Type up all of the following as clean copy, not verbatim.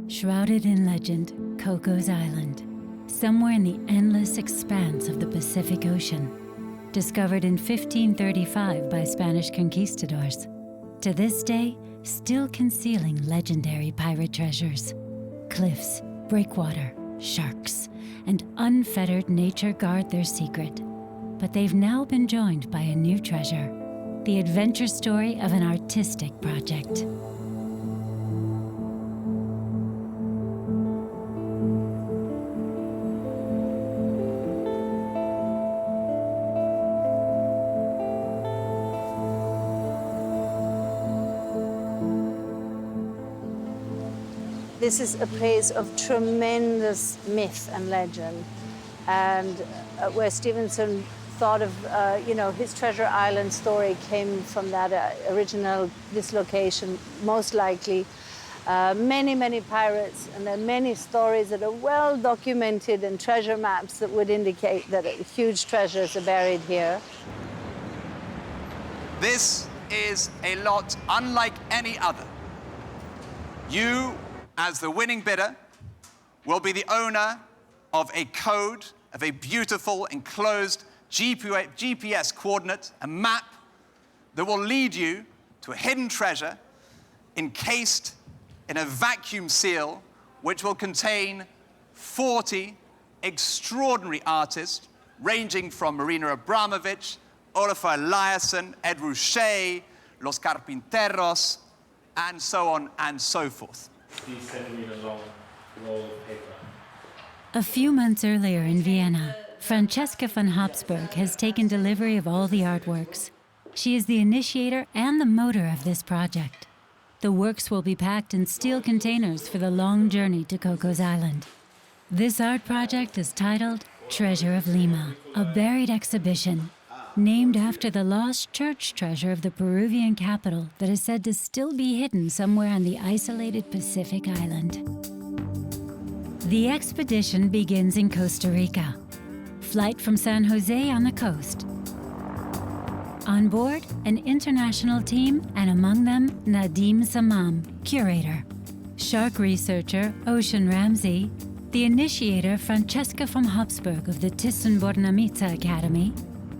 Shrouded in legend, Cocos Island, somewhere in the endless expanse of the Pacific Ocean. Discovered in 1535 by Spanish conquistadors. To this day, still concealing legendary pirate treasures. Cliffs, breakwater, sharks, and unfettered nature guard their secret. But they've now been joined by a new treasure, the adventure story of an artistic project. This is a place of tremendous myth and legend, and where Stevenson thought of, his Treasure Island story came from that original dislocation, most likely. Many pirates, and there are many stories that are well documented and treasure maps that would indicate that huge treasures are buried here. This is a lot unlike any other. You, as the winning bidder, will be the owner of a code, of a beautiful enclosed GPS coordinate, a map that will lead you to a hidden treasure encased in a vacuum seal which will contain 40 extraordinary artists ranging from Marina Abramovic, Olafur Eliasson, Ed Ruscha, Los Carpinteros, and so on and so forth. 3-centimeter-long roll of paper. A few months earlier in Vienna, Francesca von Habsburg has taken delivery of all the artworks. She is the initiator and the motor of this project. The works will be packed in steel containers for the long journey to Cocos Island. This art project is titled Treasure of Lima, a buried exhibition named after the lost church treasure of the Peruvian capital that is said to still be hidden somewhere on the isolated Pacific island. The expedition begins in Costa Rica. Flight from San Jose on the coast. On board, an international team, and among them, Nadim Samam, curator. Shark researcher, Ocean Ramsey. The initiator, Francesca von Habsburg of the Thyssen-Bornemisza Academy.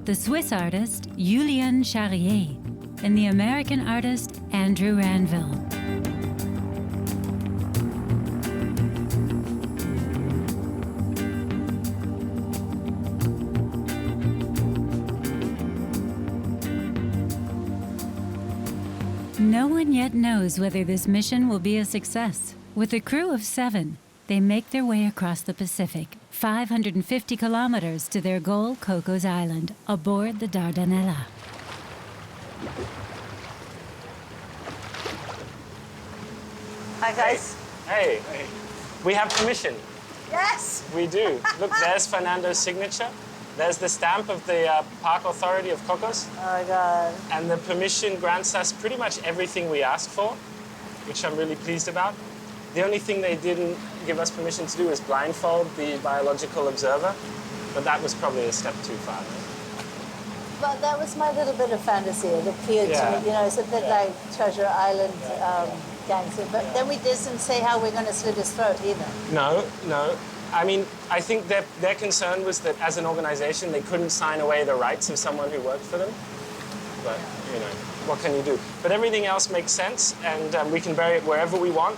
The Swiss artist, Julien Charrier, and the American artist, Andrew Ranville. No one yet knows whether this mission will be a success. With a crew of 7, they make their way across the Pacific, 550 kilometers to their goal, Cocos Island, aboard the Dardanella. Hi, guys. Hey. We have permission. Yes! We do. Look, there's Fernando's signature. There's the stamp of the Park Authority of Cocos. Oh, my God. And the permission grants us pretty much everything we asked for, which I'm really pleased about. The only thing they didn't give us permission to do is blindfold the biological observer, but that was probably a step too far. Well, that was my little bit of fantasy. It appeared to me, it's a bit like Treasure Island gangster. But then we didn't say how we're going to slit his throat either. No. I mean, I think their concern was that as an organization, they couldn't sign away the rights of someone who worked for them. But, what can you do? But everything else makes sense, and we can bury it wherever we want.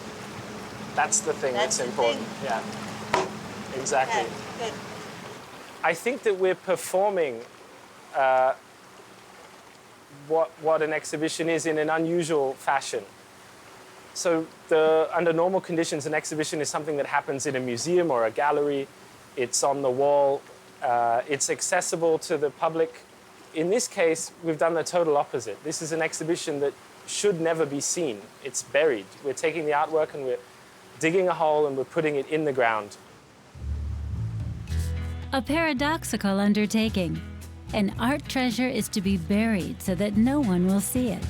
That's the thing that's important. Yeah, exactly. Good. I think that we're performing what an exhibition is in an unusual fashion. So under normal conditions, an exhibition is something that happens in a museum or a gallery. It's on the wall. It's accessible to the public. In this case, we've done the total opposite. This is an exhibition that should never be seen. It's buried. We're taking the artwork and we're digging a hole and we're putting it in the ground. A paradoxical undertaking. An art treasure is to be buried so that no one will see it.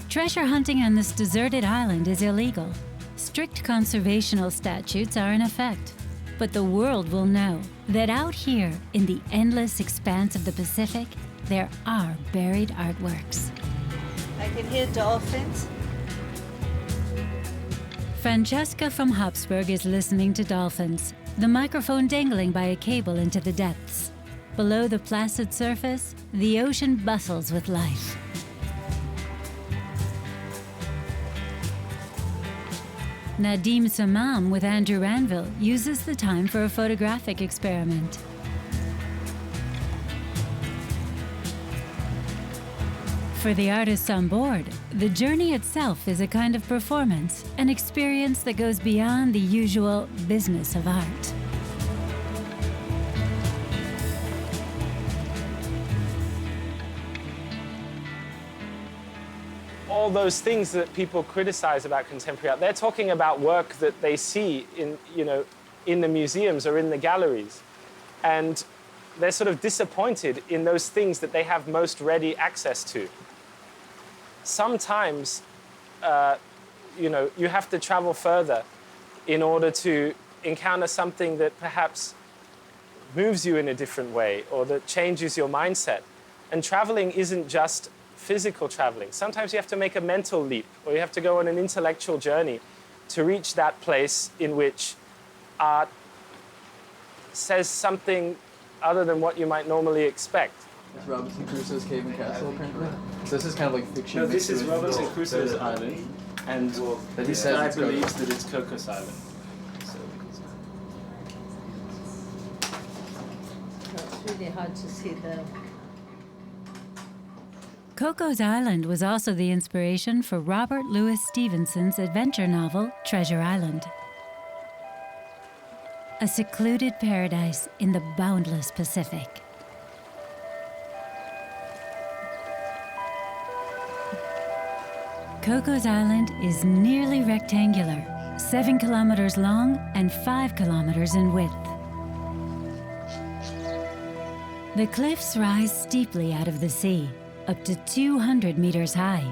Treasure hunting on this deserted island is illegal. Strict conservational statutes are in effect. But the world will know that out here in the endless expanse of the Pacific, there are buried artworks. I can hear dolphins. Francesca from Habsburg is listening to dolphins, the microphone dangling by a cable into the depths. Below the placid surface, the ocean bustles with life. Nadim Samam with Andrew Ranville uses the time for a photographic experiment. For the artists on board, the journey itself is a kind of performance, an experience that goes beyond the usual business of art. All those things that people criticize about contemporary art, they're talking about work that they see in, in the museums or in the galleries. And they're sort of disappointed in those things that they have most ready access to. Sometimes, you have to travel further in order to encounter something that perhaps moves you in a different way or that changes your mindset. And traveling isn't just physical traveling. Sometimes you have to make a mental leap or you have to go on an intellectual journey to reach that place in which art says something other than what you might normally expect. It's Robinson Crusoe's Cave and Castle, apparently. So this is kind of like fiction. No, this is Robinson Crusoe's island, and this guy believes that it's Cocos Island. It's really hard to see the... Cocos Island was also the inspiration for Robert Louis Stevenson's adventure novel, Treasure Island. A secluded paradise in the boundless Pacific. Cocos Island is nearly rectangular, 7 kilometers long and 5 kilometers in width. The cliffs rise steeply out of the sea, up to 200 meters high.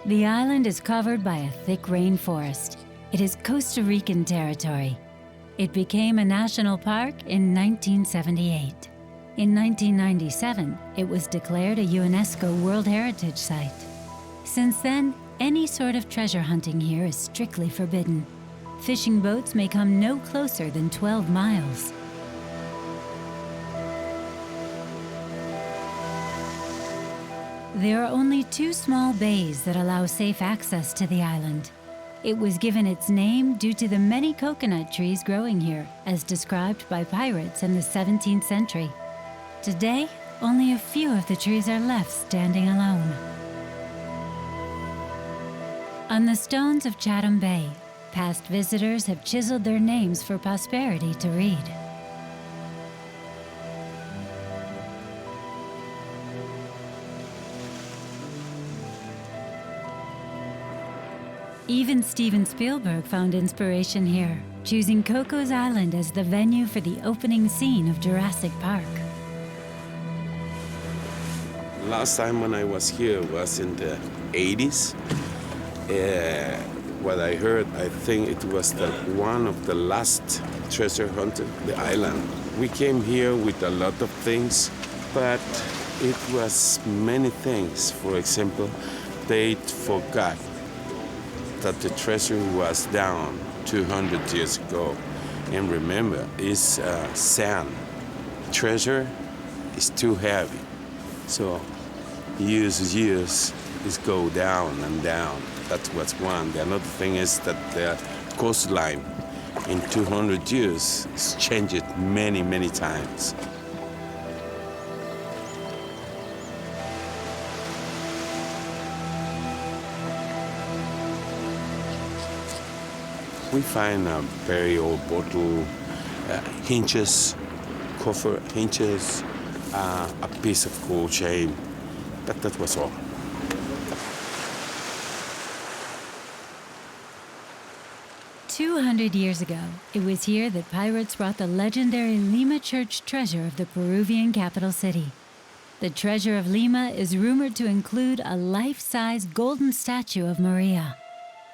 The island is covered by a thick rainforest. It is Costa Rican territory. It became a national park in 1978. In 1997, it was declared a UNESCO World Heritage Site. Since then, any sort of treasure hunting here is strictly forbidden. Fishing boats may come no closer than 12 miles. There are only 2 small bays that allow safe access to the island. It was given its name due to the many coconut trees growing here, as described by pirates in the 17th century. Today, only a few of the trees are left standing alone. On the stones of Chatham Bay, past visitors have chiseled their names for posterity to read. Even Steven Spielberg found inspiration here, choosing Cocos Island as the venue for the opening scene of Jurassic Park. Last time when I was here was in the 80s. What I heard, I think it was one of the last treasure hunters, the island. We came here with a lot of things, but it was many things. For example, they forgot that the treasure was down 200 years ago. And remember, it's sand. Treasure is too heavy. So years is go down and down. That's what's one. The another thing is that the coastline in 200 years has changed many, many times. We find a very old bottle, hinges, coffer hinges, a piece of gold chain, but that was all. "200 years ago, it was here that pirates brought the legendary Lima Church treasure of the Peruvian capital city. The treasure of Lima is rumored to include a life-size golden statue of Maria.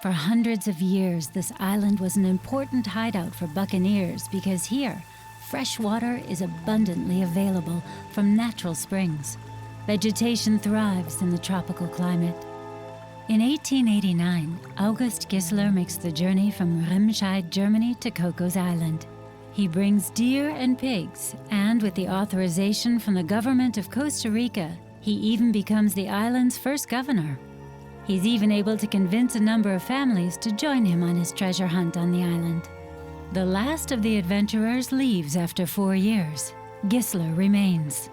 For hundreds of years, this island was an important hideout for buccaneers because here, fresh water is abundantly available from natural springs. Vegetation thrives in the tropical climate. In 1889, August Gisler makes the journey from Remscheid, Germany to Cocos Island. He brings deer and pigs, and with the authorization from the government of Costa Rica, he even becomes the island's first governor. He's even able to convince a number of families to join him on his treasure hunt on the island. The last of the adventurers leaves after 4 years. Gisler remains.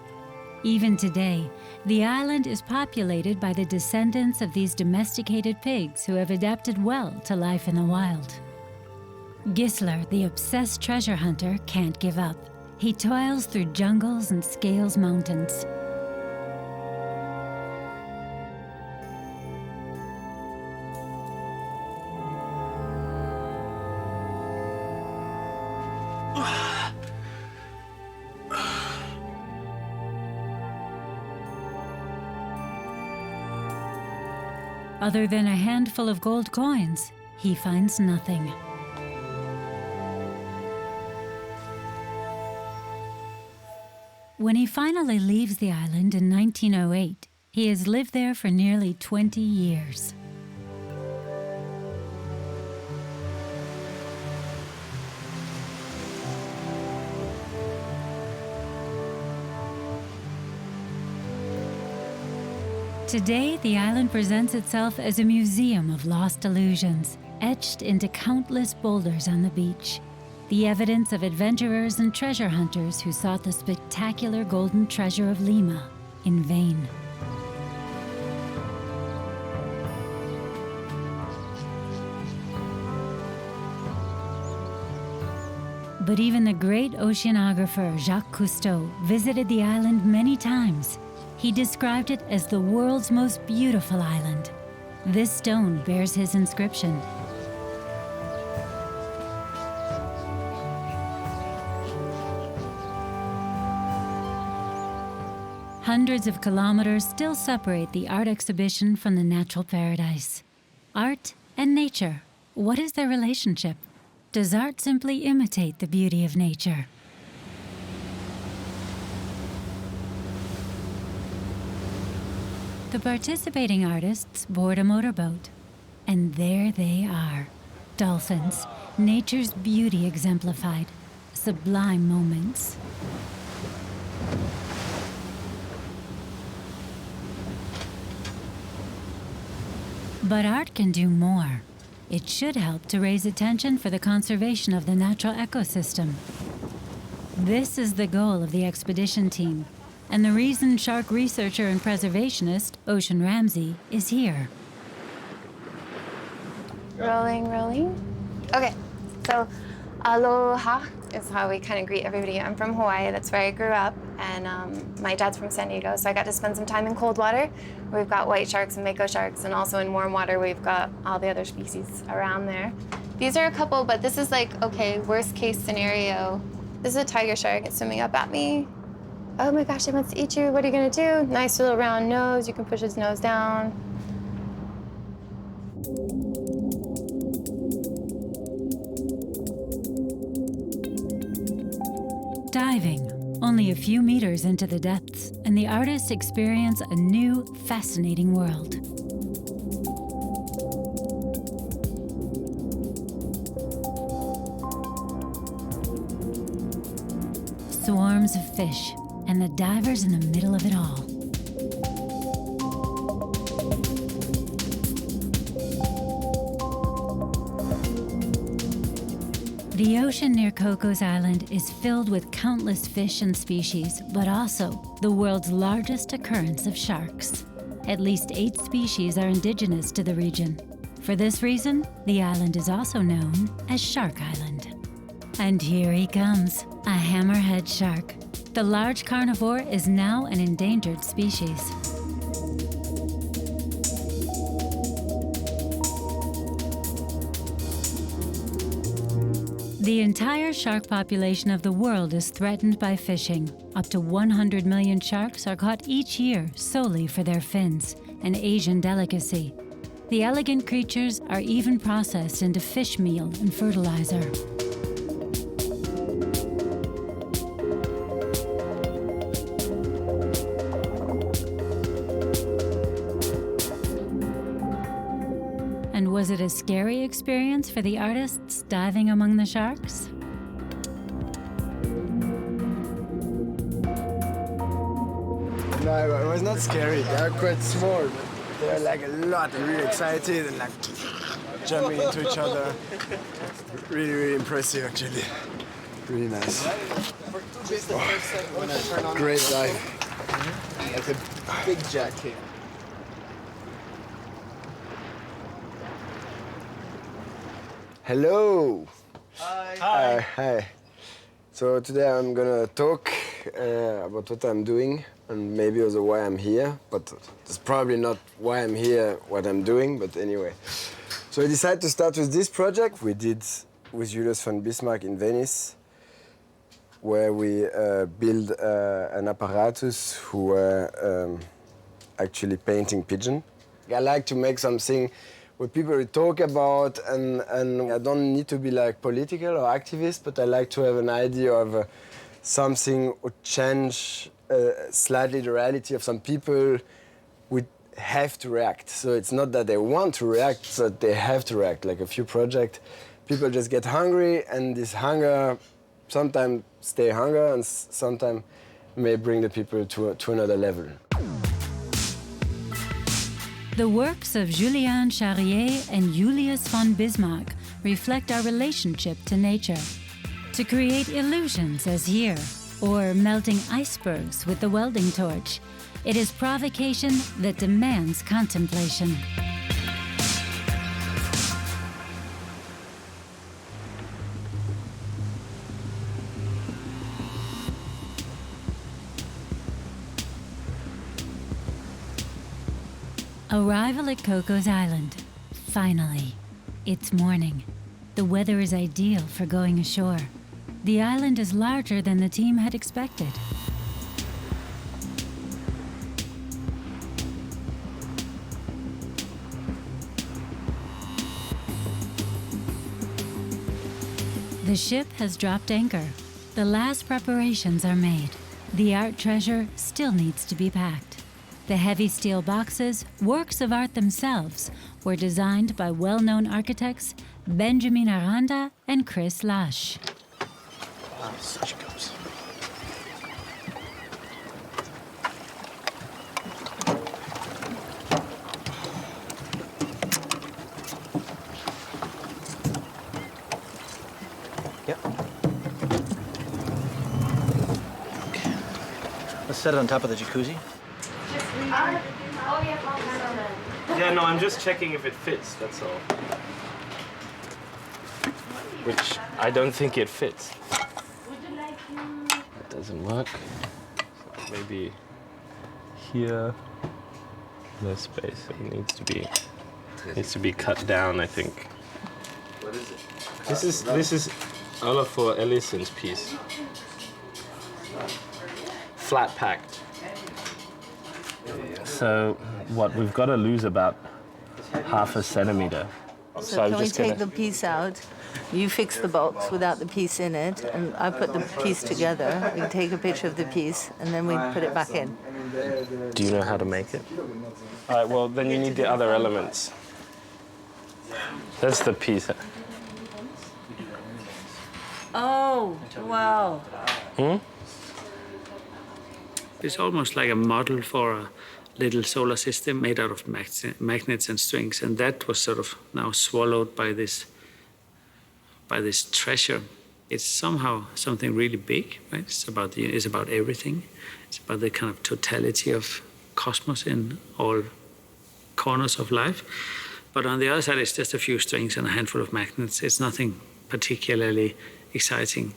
Even today, the island is populated by the descendants of these domesticated pigs who have adapted well to life in the wild. Gisler, the obsessed treasure hunter, can't give up. He toils through jungles and scales mountains. Other than a handful of gold coins, he finds nothing. When he finally leaves the island in 1908, he has lived there for nearly 20 years. Today, the island presents itself as a museum of lost illusions, etched into countless boulders on the beach. The evidence of adventurers and treasure hunters who sought the spectacular golden treasure of Lima in vain. But even the great oceanographer Jacques Cousteau visited the island many times. He described it as the world's most beautiful island. This stone bears his inscription. Hundreds of kilometers still separate the art exhibition from the natural paradise. Art and nature, what is their relationship? Does art simply imitate the beauty of nature? The participating artists board a motorboat, and there they are. Dolphins, nature's beauty exemplified, sublime moments. But art can do more. It should help to raise attention for the conservation of the natural ecosystem. This is the goal of the expedition team, and the reason shark researcher and preservationist Ocean Ramsey is here. Rolling, rolling. Okay, so aloha is how we kind of greet everybody. I'm from Hawaii, that's where I grew up, and my dad's from San Diego, so I got to spend some time in cold water. We've got white sharks and mako sharks, and also in warm water, we've got all the other species around there. These are a couple, but this is like, okay, worst case scenario. This is a tiger shark, it's swimming up at me. Oh my gosh, it wants to eat you. What are you gonna do? Nice little round nose. You can push his nose down. Diving, only a few meters into the depths, and the artists experience a new, fascinating world. Swarms of fish, and the divers in the middle of it all. The ocean near Cocos Island is filled with countless fish and species, but also the world's largest occurrence of sharks. At least 8 species are indigenous to the region. For this reason, the island is also known as Shark Island. And here he comes, a hammerhead shark. The large carnivore is now an endangered species. The entire shark population of the world is threatened by fishing. Up to 100 million sharks are caught each year solely for their fins, an Asian delicacy. The elegant creatures are even processed into fish meal and fertilizer. it a scary experience for the artists diving among the sharks? No, it was not scary. They are quite small, but they are like a lot and really excited and like jumping into each other. Really, really impressive actually. Really nice. Oh, great dive. Like a big jack here. Hello. Hi. Hi. So today I'm gonna talk about what I'm doing and maybe also why I'm here, but it's probably not why I'm here, what I'm doing, but anyway. So I decided to start with this project we did with Julius von Bismarck in Venice, where we built an apparatus who were actually painting pigeon. I like to make something what people talk about, and I don't need to be like political or activist, but I like to have an idea of something would change slightly the reality of some people would have to react. So it's not that they want to react, so they have to react. Like a few projects, people just get hungry, and this hunger sometimes stay hunger, and sometimes may bring the people to another level. The works of Julien Charrier and Julius von Bismarck reflect our relationship to nature. To create illusions as here, or melting icebergs with the welding torch, it is provocation that demands contemplation. Arrival at Coco's Island. Finally. It's morning. The weather is ideal for going ashore. The island is larger than the team had expected. The ship has dropped anchor. The last preparations are made. The art treasure still needs to be packed. The heavy steel boxes, works of art themselves, were designed by well-known architects Benjamin Aranda and Chris Lash. Wow, such cups. Yep. Okay. Let's set it on top of the jacuzzi. Yeah, no, I'm just checking if it fits, that's all. Which I don't think it fits. That doesn't work. So maybe here, no space. It needs to be cut down, I think. What is it? This is Olafur Ellison's piece. Flat packed. So what we've got to lose about half a centimeter. So can we take the piece out? You fix the box without the piece in it, and I put the piece together. We take a picture of the piece, and then we put it back in. Do you know how to make it? All right, well, then you need the other elements. That's the piece. Oh, wow. It's almost like a model for a little solar system made out of magnets and strings, and that was sort of now swallowed by this treasure. It's somehow something really big, right? It's about everything. It's about the kind of totality of cosmos in all corners of life. But on the other side, it's just a few strings and a handful of magnets. It's nothing particularly exciting.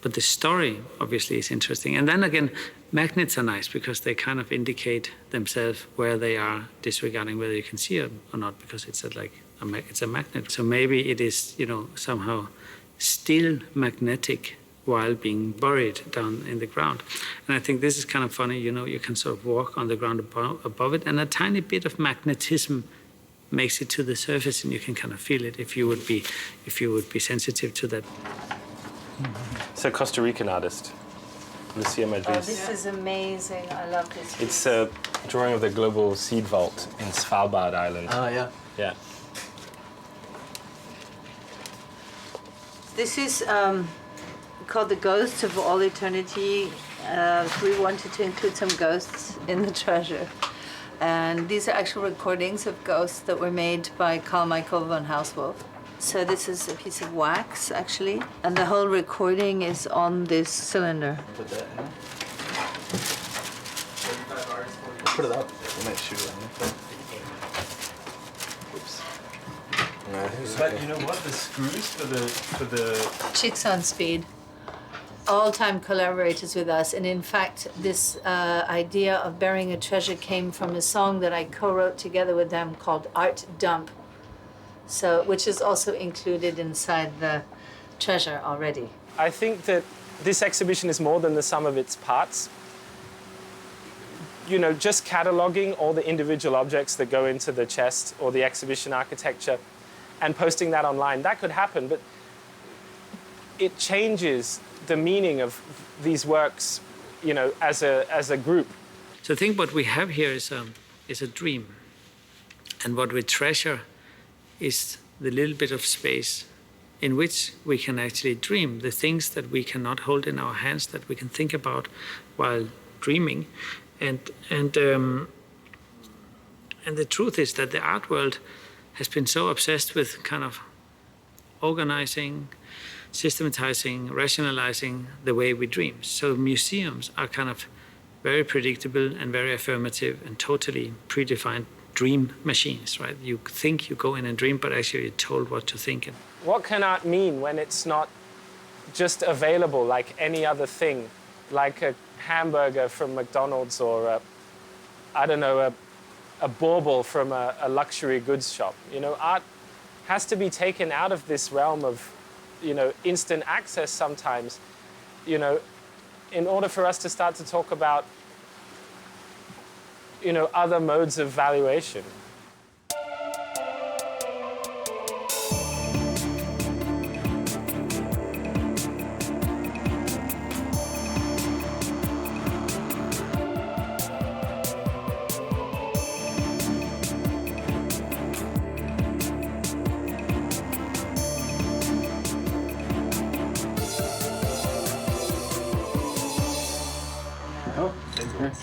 But the story, obviously, is interesting. And then again, magnets are nice because they kind of indicate themselves where they are, disregarding whether you can see them or not, because it's a magnet. So maybe it is, somehow still magnetic while being buried down in the ground. And I think this is kind of funny, you can sort of walk on the ground above it, and a tiny bit of magnetism makes it to the surface, and you can kind of feel it if you would be sensitive to that. It's a Costa Rican artist, Lucia Madriz. Oh, this is amazing. I love this piece. It's a drawing of the global seed vault in Svalbard Island. Oh, yeah. Yeah. This is called The Ghosts of All Eternity. We wanted to include some ghosts in the treasure. And these are actual recordings of ghosts that were made by Carl Michael von Hauswolf. So this is a piece of wax, actually, and the whole recording is on this cylinder. Put that in. Put it up. We might shoot it on there. Oops. But you know what? The screws for the Chicks on Speed, all-time collaborators with us, and in fact, this idea of burying a treasure came from a song that I co-wrote together with them called Art Dump, so which is also included inside the treasure already. I think that this exhibition is more than the sum of its parts. You know, just cataloging all the individual objects that go into the chest or the exhibition architecture and posting that online, that could happen, but it changes the meaning of these works, you know, as a group. So I think what we have here is a dream. And what we treasure is the little bit of space in which we can actually dream, the things that we cannot hold in our hands, that we can think about while dreaming. And the truth is that the art world has been so obsessed with kind of organizing, systematizing, rationalizing the way we dream. So museums are kind of very predictable and very affirmative and totally predefined dream machines, right? You think you go in and dream, but actually you're told what to think. What can art mean when it's not just available like any other thing, like a hamburger from McDonald's or a bauble from a luxury goods shop? You know, art has to be taken out of this realm of, you know, instant access sometimes, you know, in order for us to start to talk about, you know, other modes of valuation.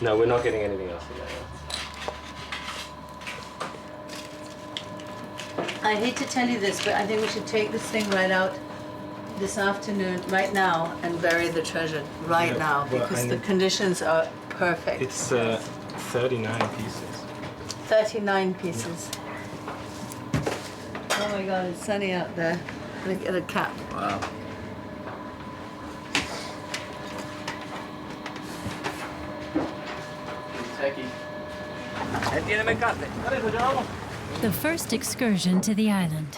No, we're not getting anything else from that. I hate to tell you this, but I think we should take this thing right out this afternoon, right now, and bury the treasure right now, because the conditions are perfect. It's 39 pieces. 39 pieces. Oh my God, it's sunny out there. I'm gonna get a cap. Wow. The first excursion to the island.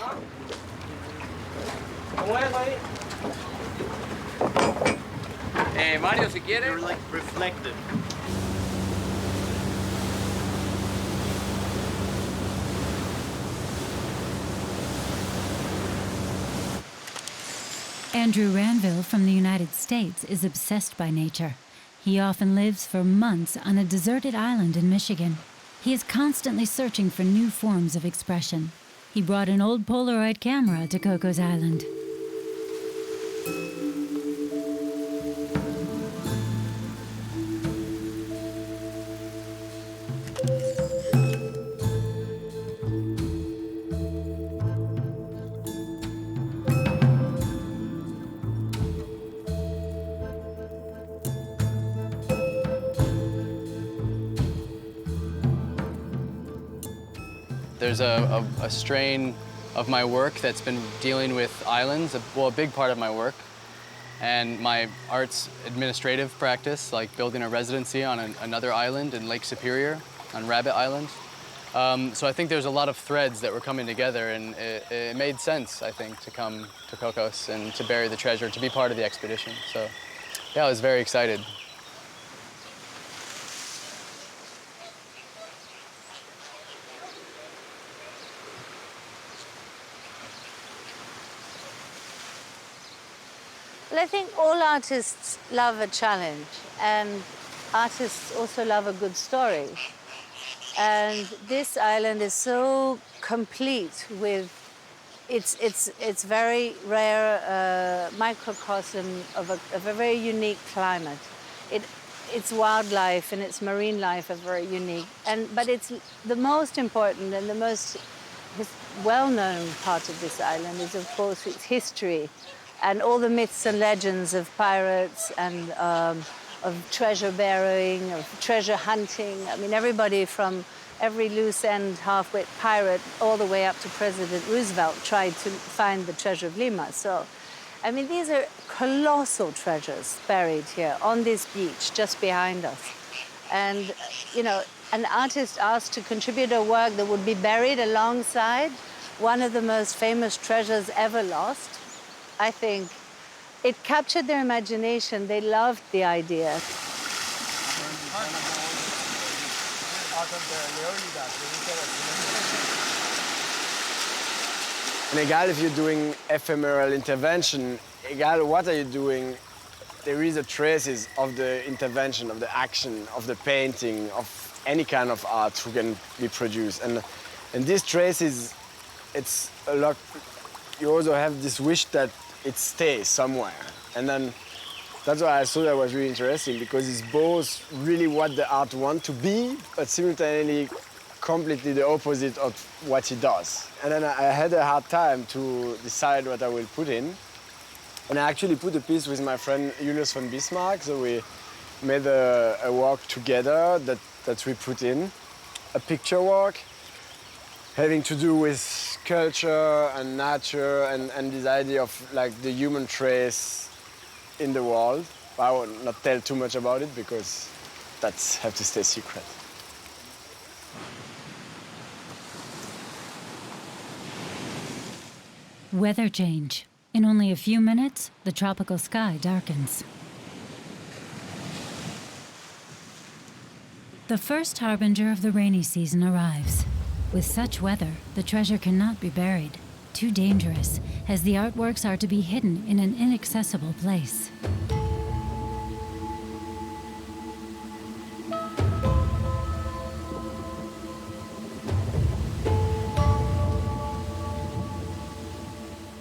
Mario, si quieres. They're like reflective. Andrew Ranville from the United States is obsessed by nature. He often lives for months on a deserted island in Michigan. He is constantly searching for new forms of expression. He brought an old Polaroid camera to Cocos Island. There's a strain of my work that's been dealing with islands, well, a big part of my work, and my arts administrative practice, like building a residency on another island in Lake Superior, on Rabbit Island. So I think there's a lot of threads that were coming together, and it made sense, I think, to come to Cocos and to bury the treasure, to be part of the expedition. So yeah, I was very excited. Well, I think all artists love a challenge, and artists also love a good story. And this island is so complete with it's very rare microcosm of a very unique climate. Its wildlife and its marine life are very unique, but it's the most important and the most well-known part of this island is, of course, its history and all the myths and legends of pirates and of treasure bearing, of treasure hunting. I mean, everybody from every loose-end half-wit pirate all the way up to President Roosevelt tried to find the treasure of Lima. So, I mean, these are colossal treasures buried here on this beach just behind us. And, you know, an artist asked to contribute a work that would be buried alongside one of the most famous treasures ever lost. I think it captured their imagination. They loved the idea. And egal if you're doing ephemeral intervention, egal what are you doing, there is a traces of the intervention, of the action, of the painting, of any kind of art who can be produced. And these traces, it's a lot, you also have this wish that it stays somewhere. And then that's why I thought that was really interesting, because it's both really what the art wants to be, but simultaneously completely the opposite of what it does. And then I had a hard time to decide what I will put in. And I actually put a piece with my friend Julius von Bismarck, so we made a work together that we put in, a picture work having to do with culture and nature and this idea of like the human trace in the world. I will not tell too much about it because that's have to stay secret. Weather change. In only a few minutes, the tropical sky darkens. The first harbinger of the rainy season arrives. With such weather, the treasure cannot be buried. Too dangerous, as the artworks are to be hidden in an inaccessible place.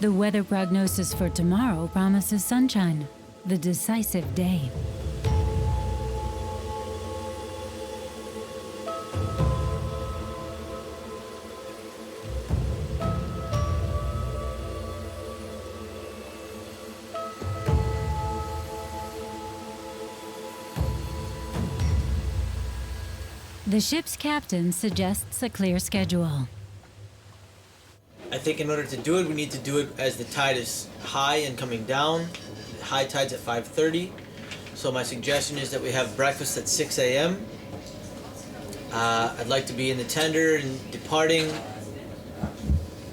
The weather prognosis for tomorrow promises sunshine, the decisive day. The ship's captain suggests a clear schedule. I think in order to do it, we need to do it as the tide is high and coming down. High tide's at 5:30. So my suggestion is that we have breakfast at 6 a.m. I'd like to be in the tender and departing,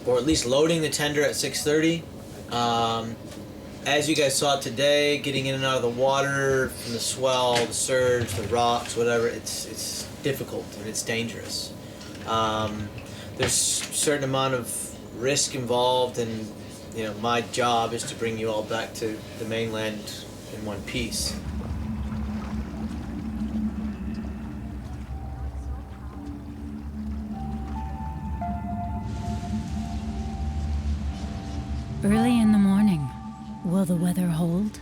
or at least loading the tender at 6:30. As you guys saw today, getting in and out of the water from the swell, the surge, the rocks, whatever, it's difficult and it's dangerous. There's a certain amount of risk involved, and you know, my job is to bring you all back to the mainland in one piece. Early in the morning, will the weather hold?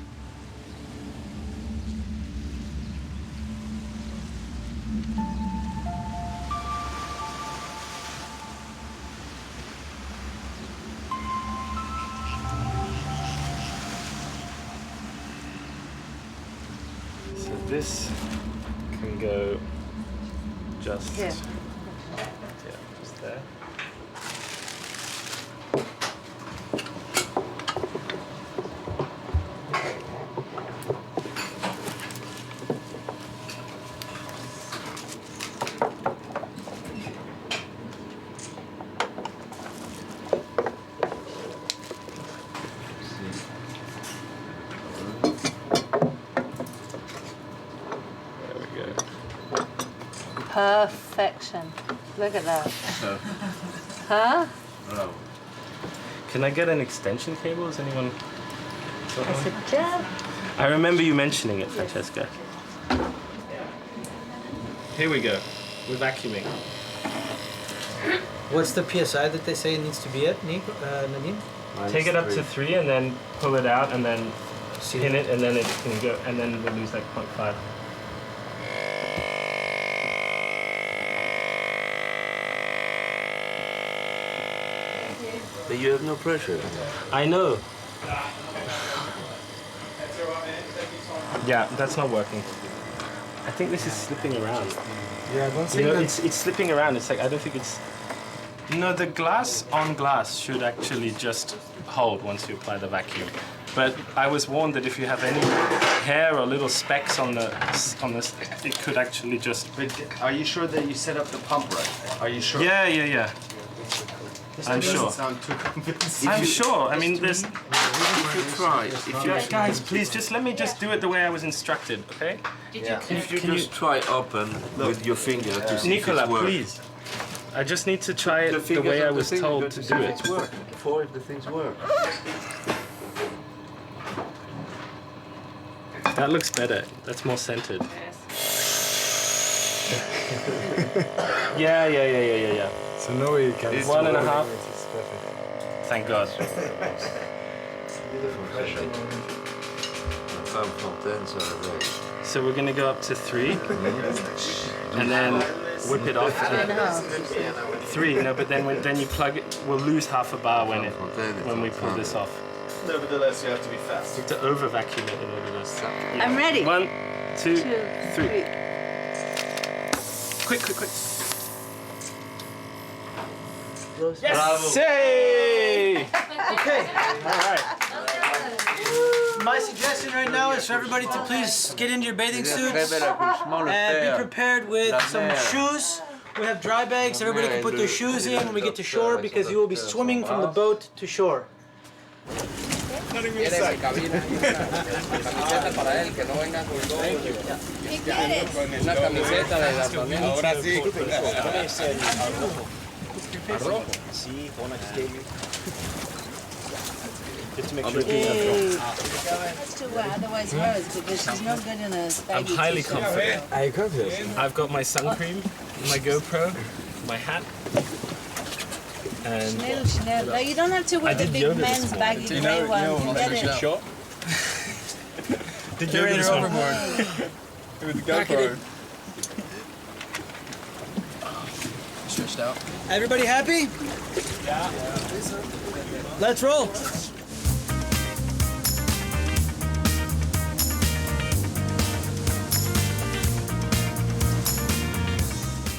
This can go just here. Yeah, just there. Perfection. Look at that. Huh? Oh. Can I get an extension cable? Is anyone? I said, yeah. I remember you mentioning it, Francesca. Here we go. We're vacuuming. What's the PSI that they say it needs to be at, Nadim? Take it up to 3 and then pull it out and then pin it and then it can go and then we'll lose like 0.5. But you have no pressure. I know. Yeah, that's not working. I think this is slipping around. Yeah, I don't You think know, that's... it's slipping around. It's like I don't think it's. No, the glass on glass should actually just hold once you apply the vacuum. But I was warned that if you have any hair or little specks on the, it could actually just. But are you sure that you set up the pump right? Are you sure? Yeah. I'm sure. Sound too convincing. I'm sure. I mean, there's. If you try, Guys, please just let me just do it the way I was instructed, okay? if you just try open with your finger to see Nicola, if it works. please. I just need to try it the fingers way I of the was thing, told you're to going do see it. if it's working. Before, if the things work. That looks better. That's more centered. Yeah. So no way you can... It's 1.5. It's perfect. Thank God. Femme Fontaine, so avec. So we're gonna go up to 3, and then whip it off. 3, no, but then you plug it. We'll lose half a bar when we pull this off. Nevertheless, you have to be fast. We have to over vacuum it in order to stop. I'm ready. 1, 2, 3. Quick. Yes! Hey! Okay. All right. My suggestion right now is for everybody to please get into your bathing suits and be prepared with some shoes. We have dry bags. Everybody can put their shoes in when we get to shore because you will be swimming from the boat to shore. Just to make sure That's too wet, otherwise hers, because she's no good in a baggy I'm highly t-shirt. confident. Are you confident? I've got my sun cream, my GoPro, my hat, and Chanel. No, you don't have to wear the did big yoga this men's morning. baggy grey one. You get it. did yoga this morning. With the GoPro. Stretched out. Everybody happy? Yeah. Let's roll.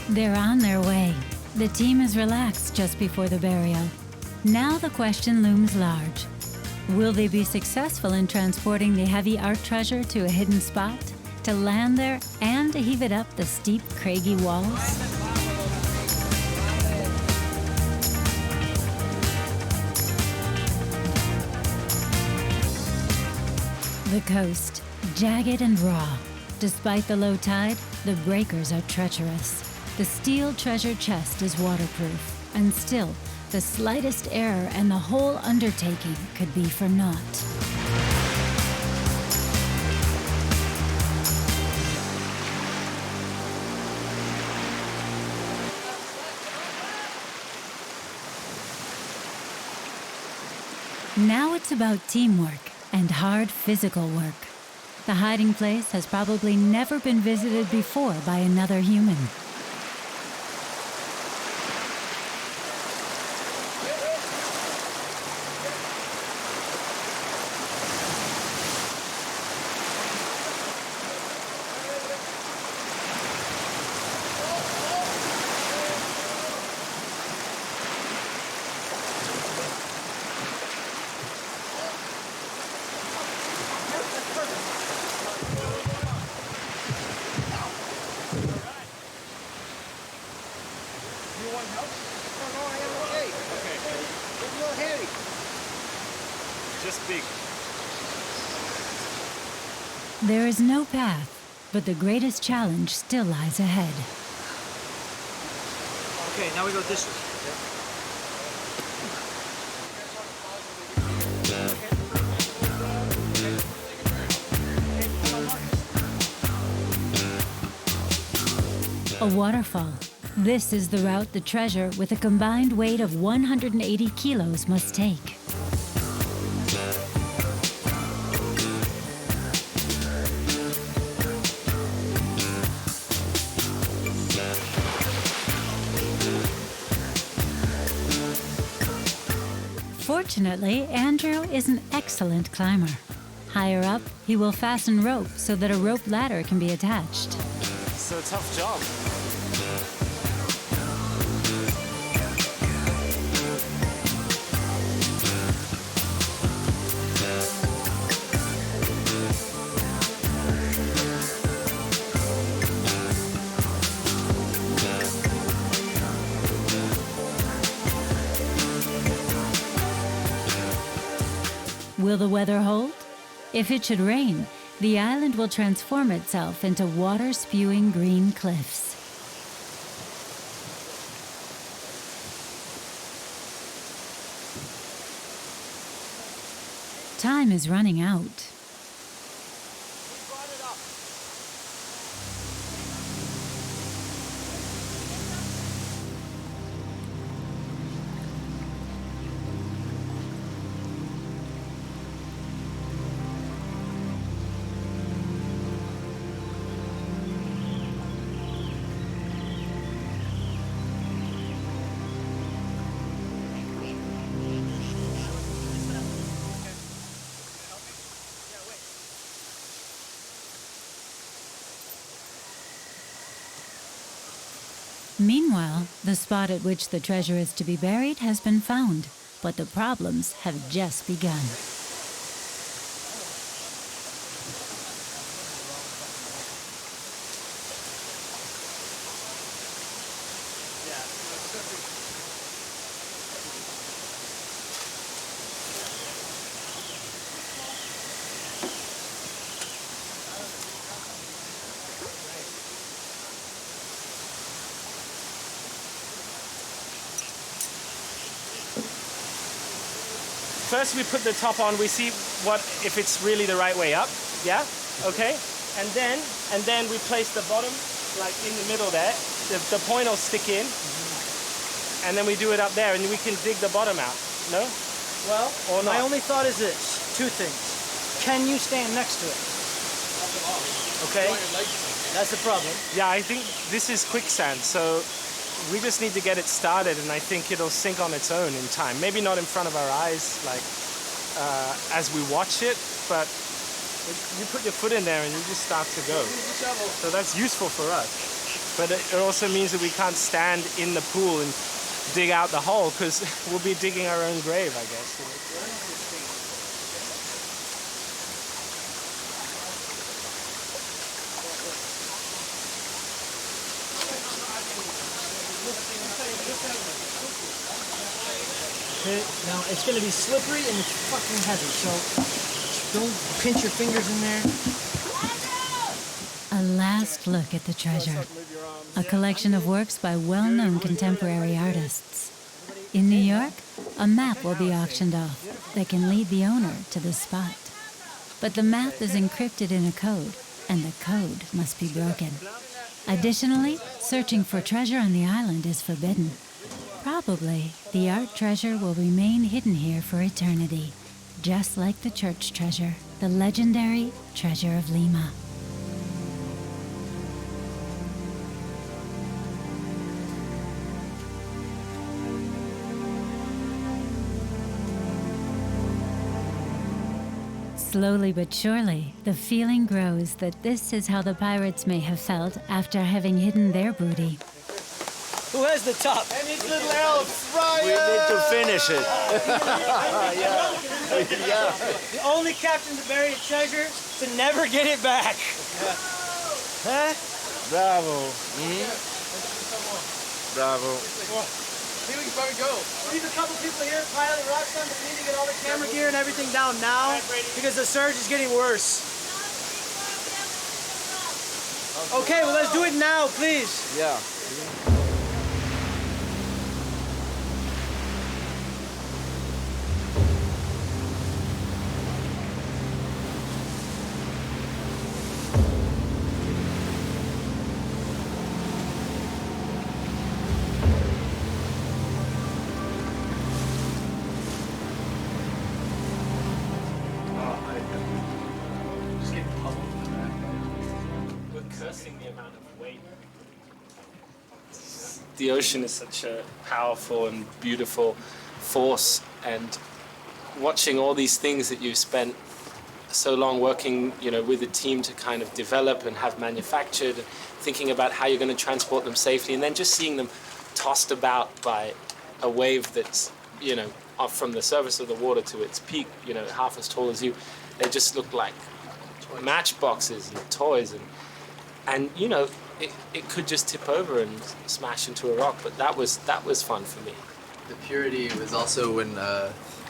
They're on their way. The team is relaxed just before the burial. Now the question looms large. Will they be successful in transporting the heavy art treasure to a hidden spot, to land there and to heave it up the steep, craggy walls? The coast, jagged and raw. Despite the low tide, the breakers are treacherous. The steel treasure chest is waterproof, and still, the slightest error and the whole undertaking could be for naught. Now it's about teamwork and hard physical work. The hiding place has probably never been visited before by another human. Just big. There is no path, but the greatest challenge still lies ahead. Okay, now we go this way. A waterfall, This is the route the treasure, with a combined weight of 180 kilos, must take. Fortunately, Andrew is an excellent climber. Higher up, he will fasten rope so that a rope ladder can be attached. It's a tough job. Will the weather hold? If it should rain, the island will transform itself into water-spewing green cliffs. Time is running out. Meanwhile, the spot at which the treasure is to be buried has been found, but the problems have just begun. First we put the top on, we see if it's really the right way up, yeah? Okay? And then we place the bottom, like in the middle there. The point will stick in, and then we do it up there, and we can dig the bottom out, no? Well, or not? my only thought is this, two things. Can you stand next to it? Okay? That's the problem. Yeah, I think this is quicksand, so we just need to get it started, and I think it'll sink on its own in time. Maybe not in front of our eyes, like as we watch it, but you put your foot in there and you just start to go. So that's useful for us. But it also means that we can't stand in the pool and dig out the hole, because we'll be digging our own grave, I guess. Okay, now it's going to be slippery and it's fucking heavy, so don't pinch your fingers in there. A last look at the treasure, a collection of works by well-known contemporary artists. In New York, a map will be auctioned off that can lead the owner to the spot. But the map is encrypted in a code, and the code must be broken. Additionally, searching for treasure on the island is forbidden. Probably, the art treasure will remain hidden here for eternity, just like the church treasure, the legendary Treasure of Lima. Slowly but surely, the feeling grows that this is how the pirates may have felt after having hidden their booty. Who has the top? Any little elves, Ryan! We need to finish it. Yeah. The only captain to bury a treasure to never get it back. Huh? Bravo. Bravo. Here we can probably go. Leave a couple people here piling rocks on, but we need to get all the camera gear and everything down now because the surge is getting worse. Okay, well let's do it now, please. Yeah. the ocean is such a powerful and beautiful force, and watching all these things that you've spent so long working, with a team to kind of develop and have manufactured, thinking about how you're going to transport them safely, and then just seeing them tossed about by a wave that's, up from the surface of the water to its peak, half as tall as you. They just look like matchboxes and toys, and it could just tip over and smash into a rock. But that was fun for me. The purity was also when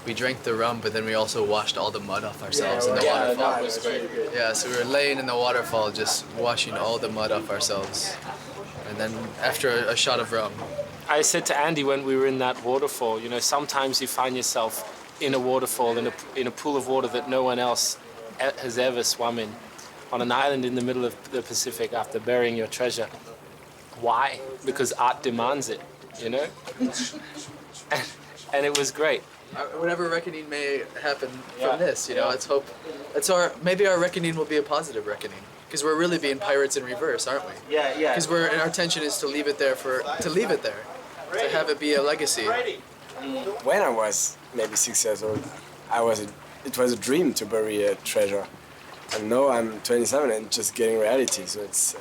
we drank the rum, but then we also washed all the mud off ourselves in the waterfall. That was great. Yeah, so we were laying in the waterfall, just washing all the mud off ourselves. And then after a shot of rum. I said to Andy when we were in that waterfall, sometimes you find yourself in a waterfall, in a pool of water that no one else has ever swum in, on an island in the middle of the Pacific after burying your treasure. Why? Because art demands it, and it was great. Whatever reckoning may happen from this, let's hope. Maybe our reckoning will be a positive reckoning, because we're really being pirates in reverse, aren't we? Yeah. Because our intention is to leave it there, to have it be a legacy. When I was maybe 6 years old, it was a dream to bury a treasure, and now I'm 27 and just getting reality. So it's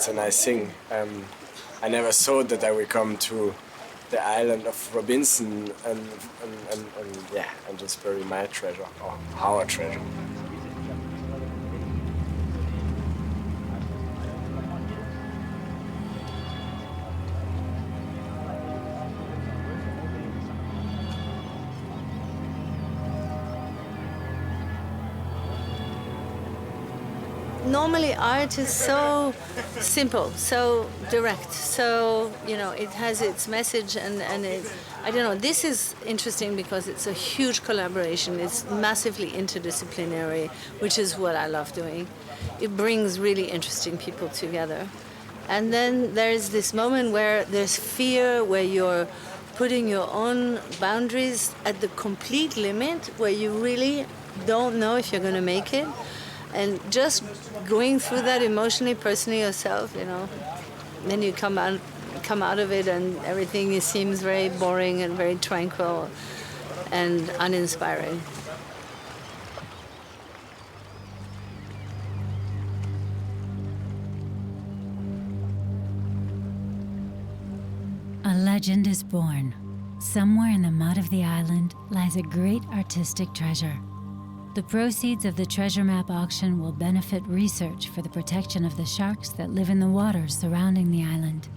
a nice thing. I never thought that I would come to the island of Robinson and just bury my treasure, or our treasure. Normally art is so simple, so direct, so, it has its message and I don't know, this is interesting because it's a huge collaboration, it's massively interdisciplinary, which is what I love doing. It brings really interesting people together. And then there's this moment where there's fear, where you're putting your own boundaries at the complete limit, where you really don't know if you're going to make it. And just going through that emotionally, personally yourself, then you come out of it and everything seems very boring and very tranquil and uninspiring. A legend is born. Somewhere in the mud of the island lies a great artistic treasure. The proceeds of the treasure map auction will benefit research for the protection of the sharks that live in the waters surrounding the island.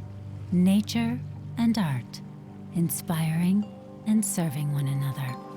Nature and art, inspiring and serving one another.